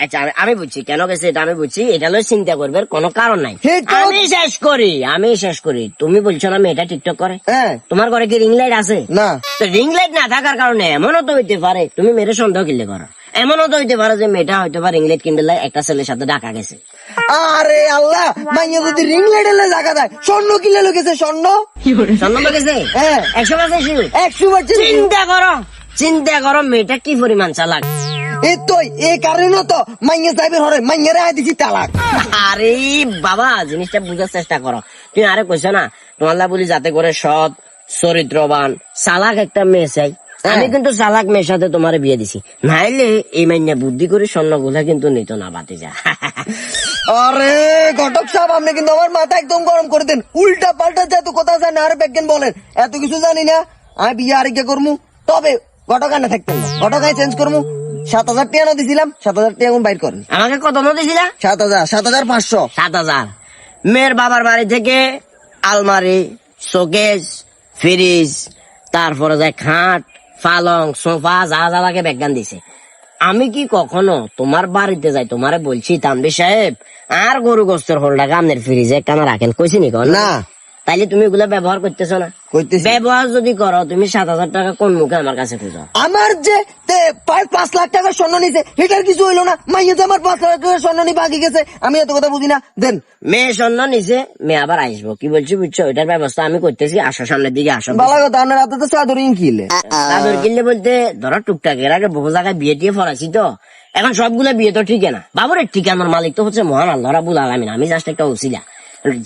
আচ্ছা আমি বুঝছি কেন গেছে, এটা আমি বুঝছি। এটা হলো চিন্তা করবার কোনো কারণ নাই। হে তো- আমি শেষ করি। তুমি বলছো না মেয়েটা টিকটক করে, হ্যাঁ তোমার ঘরে কি রিং লাইট আছে? না তো রিং লাইট না থাকার কারণে এমনও তো হইতে পারে, তুমি মেরে সন্দেহ কিনলে করো, এমনও তো হইতে পারে যে মেয়েটা হয়তো বা রিং লাইট কিনতে একটা ছেলের সাথে ঢাকা গেছে। আরে আল্লাহ, মাইয়া যদি রিং লাইট এলে জায়গা দেয়, স্বর্ণ কিনে লোকেছে স্বর্ণ। স্বর্ণ তো গেছে হ্যাঁ 100%। 100%। চিন্তা করো মেয়েটা কি পরিমাণ চালাক। এই তো এই কারণে তো মাইয়া যাইবে হরে মাইয়ারে আই দিছি তালাক। আরে বাবা জিনিসটা বুঝার চেষ্টা করো। তুমি আরে কইছো না তোমার বলি যাতে করে সৎ চরিত্রবান চালাক একটা মেয়ে চাই। আমি কিন্তু চালাক মেয়ের সাথে তোমার বিয়ে দিছি, নাইলে এই মাইনে বুদ্ধি করে স্বর্ণ গুলা কিন্তু নিত না বাতিজা। আরে ঘটক সাহেব, আপনি কিন্তু আমার মাথা একদম গরম করে দেন। উল্টা পাল্টা যেহেতু কথা জানি আর ব্যাজ্ঞান বলেন, এত কিছু জানি না। আমি বিয়ে আরেকটা করবো, তবে ঘটক আনে থাকতেন না, ঘটক আই চেঞ্জ করবো। 7,000 টাকা না দিছিলাম, 7,000 টাকা এখন বাইর করেন। আমাকে কত দিছিলা? 7,500। 7,000। মেয়ের বাবার বাড়ি থেকে আলমারি, শোকেস, ফ্রিজ, তারপরে যায় খাট, পালং, সোফা, যা যা লাগে ব্যাজ্ঞান দিছে। আমি কি কখনো তোমার বাড়িতে যাই তোমারে বলছি তানভীর সাহেব আর গরু গোস্তের হোলটাকে আপনার ফ্রিজে একখানা রাখেন, কইছি নি কখনো? না তাইলে তুমি এগুলা ব্যবহার করতেছো না। কইতেছি। ব্যবহার যদি করো তুমি 7,000 টাকা কোন মুখে আমার কাছে খুঁজো? আমার যে 5 লাখ টাকার স্বর্ণ নিছে এটার কিছু হইলো না। মাইয়া যে আমার 5 লাখ টাকার স্বর্ণ নিয়ে বাকি গেছে, আমি এত কথা বুঝি না। দেন মেয়ে স্বর্ণ নিছে, মেয়ে আবার আসবো, কি বলছি বুঝছো? এটার ব্যবস্থা আমি করতেছি। আসো সামনের দিকে আসো। ভালো কথা, আপনার হাতে তো চাদরিং কিলে। চাদর কিনলে বলতে ধরো টুকটাক, এর আগে বহু জায়গায় বিয়ে টিয়ে ফরাইছি তো, এখন সবগুলো বিয়ে তো ঠিক না। বাবুরের ঠিকানার মালিক তো হচ্ছে মহান আল্লাহ রাব্বুল আলামিন, আমি জাস্ট একটা ওসিলা।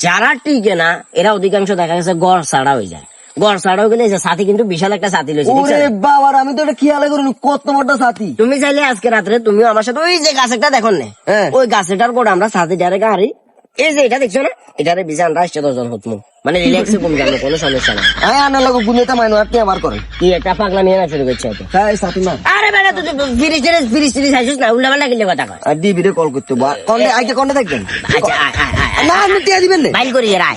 যারা টিকে না এরা অধিকাংশ দেখা গেছে গড় ছাড়া হয়ে যায়। গড় ছাড়া হয়ে গেলে যে সাথী কিন্তু বিশাল একটা সাথী লইছে। ওরে বাবার, আমি তো এটা খেয়ালে করিনি, কত বড় সাথী। তুমি চাইলে আজকে রাত্রে তুমিও আমার সাথে ওই যে গাছেরটা দেখো না, হ্যাঁ। ওই গাছেটার গোড়া আমরা সাথী ডারে গাড়ি, এই যে এটা দেখছো না, এটারে বিজান রাষ্ট্র দর্জন হতমু, মানে রিল্যাক্সে কমে যাবো, কোনো সমস্যা নাই। হ্যাঁ আনার লাগো গুনিতে মাইনো আপনি আমার করেন। কি একটা পাগলা নিয়ে না শুরু করছে হয়তো। হ্যাঁ সাথী না। আরে বেটা তুই ফিরিস আইসিস না, উল্টা পাল্টা কিনলে কথা কয়। আর ডিবিরে কল করতে বা কন্ডে আইকে কন্ডে দেখবেন আচ্ছা আয় না, আপনি টিয়া দিবেন না। বাইল করি আয়।